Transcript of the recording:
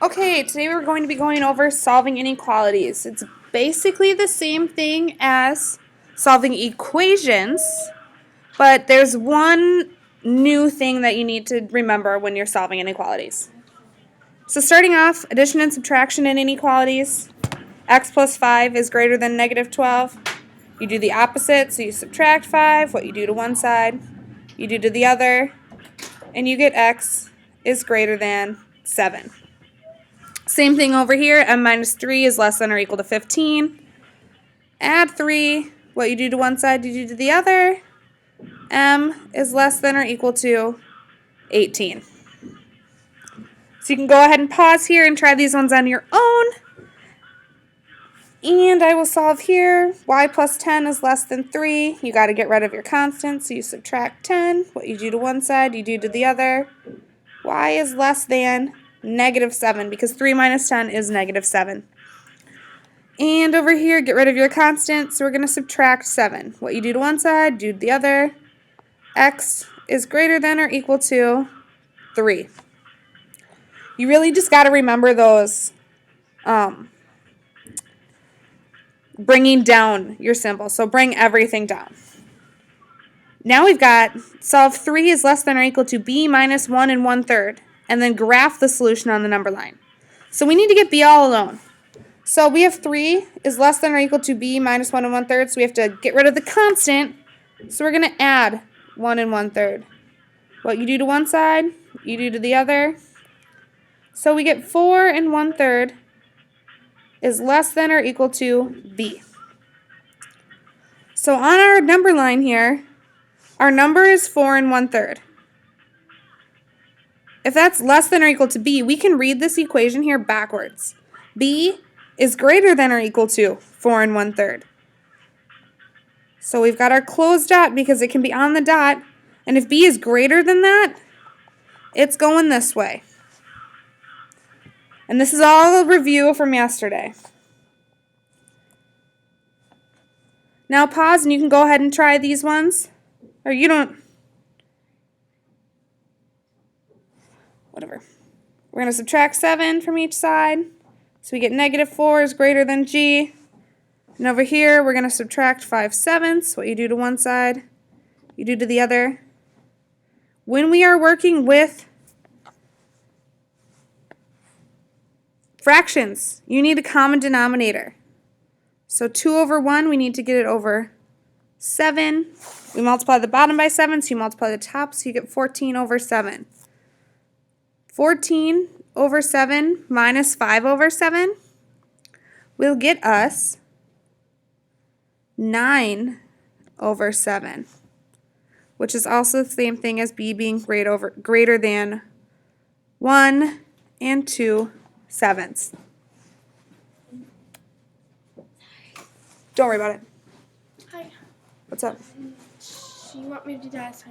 Okay, today we're going to be going over solving inequalities. It's basically the same thing as solving equations, but there's one new thing that you need to remember when you're solving inequalities. So starting off, addition and subtraction in inequalities. X plus 5 is greater than negative 12. You do the opposite, so you subtract 5. What you do to one side, you do to the other, and you get x is greater than 7. Same thing over here, m minus 3 is less than or equal to 15. Add 3, what you do to one side, you do to the other. M is less than or equal to 18. So you can go ahead and pause here and try these ones on your own. And I will solve here. Y plus 10 is less than 3. You got to get rid of your constant, so you subtract 10. What you do to one side, you do to the other. Y is less than negative 7 because 3 minus 10 is negative 7. And over here, get rid of your constant, so we're going to subtract 7. What you do to one side, do to the other. X is greater than or equal to 3. You really just got to remember those bringing down your symbol. So bring everything down. Now we've got solve 3 is less than or equal to b minus 1 1/3, and then graph the solution on the number line. So we need to get b all alone. So we have 3 is less than or equal to b minus 1 1/3, so we have to get rid of the constant. So we're going to add 1 1/3. What you do to one side, you do to the other. So we get 4 1/3 is less than or equal to b. So on our number line here, our number is 4 1/3. If that's less than or equal to b, we can read this equation here backwards. b is greater than or equal to 4 1/3. So we've got our closed dot because it can be on the dot, and if b is greater than that, it's going this way. And this is all a review from yesterday. Now pause and you can go ahead and try these ones. Or you don't. Whatever. We're going to subtract 7 from each side. So we get negative 4 is greater than g. And over here, we're going to subtract 5/7. What you do to one side, you do to the other. When we are working with fractions, you need a common denominator. So 2 over 1, we need to get it over 7. We multiply the bottom by 7, so you multiply the top, so you get 14 over 7. 14 over 7 minus 5 over 7 will get us 9 over 7, which is also the same thing as b being greater than 1 2/7. Don't worry about it. Hi. What's up? You want me to do that assignment?